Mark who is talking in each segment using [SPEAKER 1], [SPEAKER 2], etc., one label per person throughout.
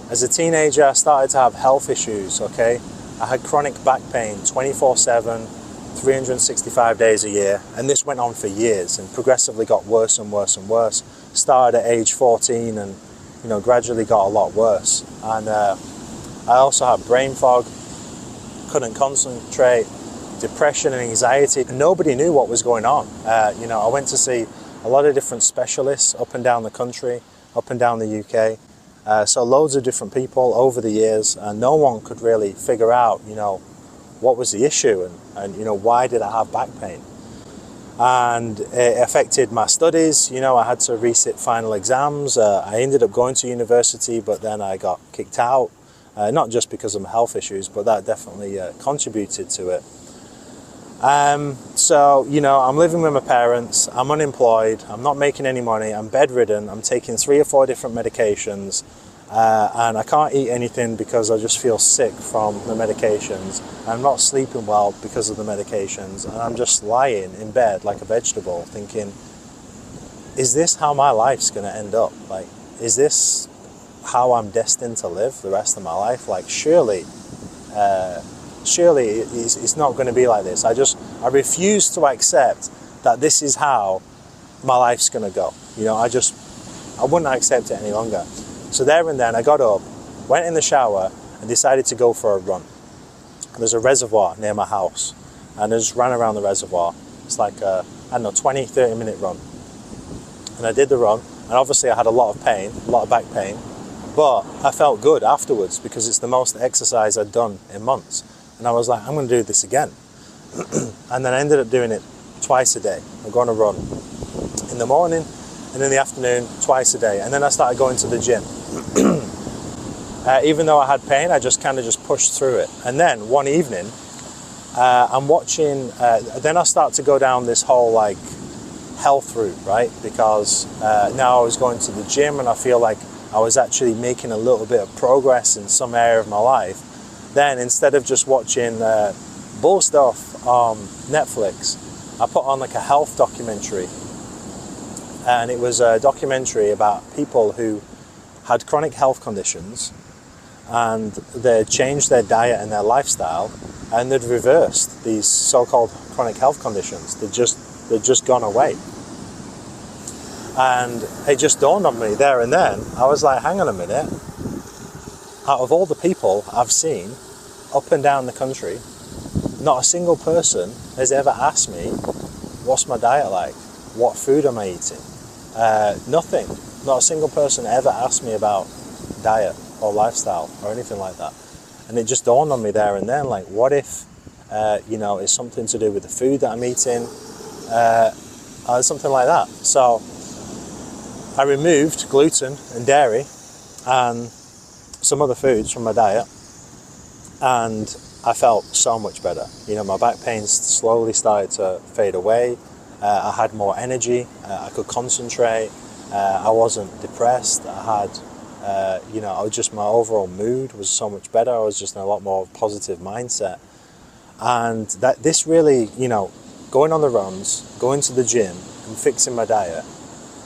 [SPEAKER 1] As a teenager, I started to have health issues, okay? I had chronic back pain 24/7, 365 days a year, and this went on for years and progressively got worse and worse and worse. Started at age 14 and, gradually got a lot worse. And I also had brain fog, couldn't concentrate, depression and anxiety, and nobody knew what was going on. I went to see a lot of different specialists up and down the country, up and down the UK. So loads of different people over the years, and no one could really figure out, what was the issue and why did I have back pain? And it affected my studies. I had to resit final exams. I ended up going to university, but then I got kicked out, not just because of my health issues, but that definitely contributed to it. So, I'm living with my parents, I'm unemployed, I'm not making any money, I'm bedridden, I'm taking 3 or 4 different medications, and I can't eat anything because I just feel sick from the medications. I'm not sleeping well because of the medications, and I'm just lying in bed like a vegetable thinking, is this how my life's going to end up? Like, is this how I'm destined to live the rest of my life? Like, surely it's not going to be like this. I refuse to accept that this is how my life's going to go. I wouldn't accept it any longer. So there and then I got up, went in the shower and decided to go for a run. There's a reservoir near my house and I just ran around the reservoir. It's like a, 20-30 minute run. And I did the run, and obviously I had a lot of pain, a lot of back pain, but I felt good afterwards because it's the most exercise I'd done in months. And I was like, I'm going to do this again. And then I ended up doing it twice a day. I'm going to run in the morning and in the afternoon twice a day. And then I started going to the gym. Even though I had pain, I just pushed through it. And then one evening, I'm watching, then I start to go down this whole health route, right? Because now I was going to the gym and I feel like I was actually making a little bit of progress in some area of my life. Then instead of just watching bull stuff on Netflix, I put on a health documentary. And it was a documentary about people who had chronic health conditions and they'd changed their diet and their lifestyle and they'd reversed these so-called chronic health conditions. They'd just gone away. And it just dawned on me there and then. I was like, hang on a minute. Out of all the people I've seen up and down the country, not a single person has ever asked me, what's my diet like? What food am I eating? Nothing. Not a single person ever asked me about diet or lifestyle or anything like that. And it just dawned on me there and then, what if, it's something to do with the food that I'm eating, or something like that. So I removed gluten and dairy and some other foods from my diet, and I felt so much better. My back pain slowly started to fade away. I had more energy. I could concentrate. I wasn't depressed. I had, my overall mood was so much better. I was just in a lot more positive mindset. And this really, going on the runs, going to the gym and fixing my diet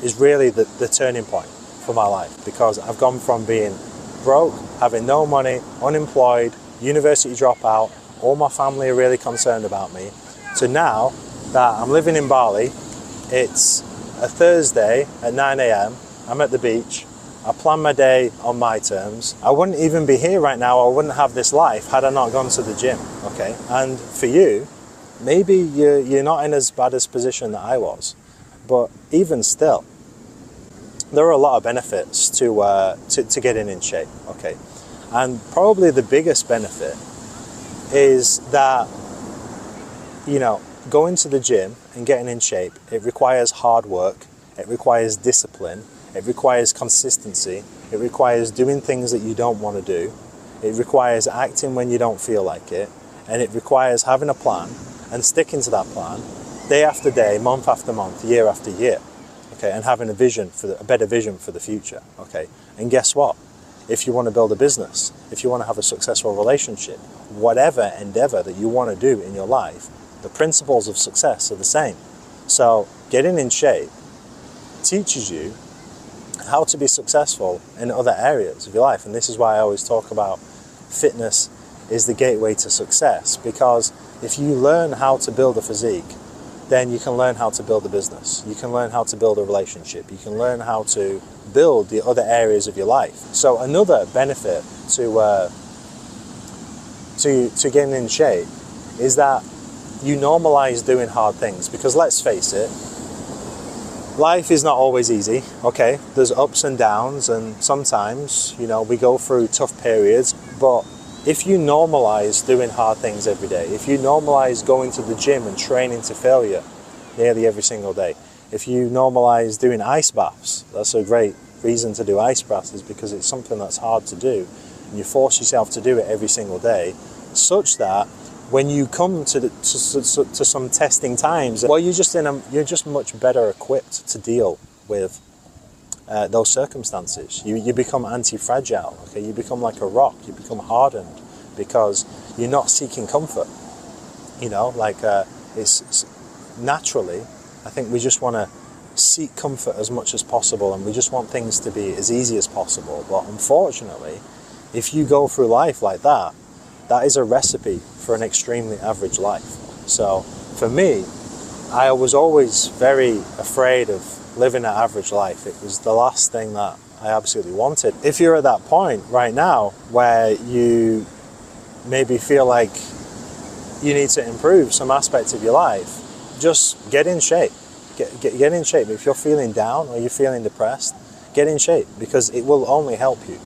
[SPEAKER 1] is really the turning point for my life, because I've gone from being broke, having no money, unemployed, university dropout, all my family are really concerned about me, to now that I'm living in Bali. It's a Thursday at 9 a.m. I'm at the beach. I plan my day on my terms. I wouldn't even be here right now. I wouldn't have this life had I not gone to the gym, okay? And for you, maybe you're not in as bad a position that I was, but even still, there are a lot of benefits to getting in shape, okay? And probably the biggest benefit is that, going to the gym and getting in shape, it requires hard work, it requires discipline, it requires consistency, it requires doing things that you don't want to do, it requires acting when you don't feel like it, and it requires having a plan and sticking to that plan day after day, month after month, year after year, okay, and having a better vision for the future, okay? And guess what? If you want to build a business, if you want to have a successful relationship, whatever endeavor that you want to do in your life, the principles of success are the same. So getting in shape teaches you how to be successful in other areas of your life. And this is why I always talk about fitness is the gateway to success, because if you learn how to build a physique, then you can learn how to build a business. You can learn how to build a relationship. You can learn how to build the other areas of your life. So another benefit to getting in shape is that you normalize doing hard things, because let's face it, life is not always easy, okay? There's ups and downs, and sometimes, we go through tough periods, but if you normalize doing hard things every day, if you normalize going to the gym and training to failure nearly every single day, if you normalize doing ice baths, that's a great reason to do ice baths, is because it's something that's hard to do, and you force yourself to do it every single day, such that when you come to some testing times, well, you're just much better equipped to deal with those circumstances. You become anti-fragile, okay? You become like a rock, you become hardened, because you're not seeking comfort. It's naturally, I think we just want to seek comfort as much as possible, and we just want things to be as easy as possible. But unfortunately, if you go through life like that, that is a recipe for an extremely average life. So for me, I was always very afraid of living an average life. It was the last thing that I absolutely wanted. If you're at that point right now where you maybe feel like you need to improve some aspect of your life, just get in shape. Get in shape. If you're feeling down or you're feeling depressed, get in shape, because it will only help you.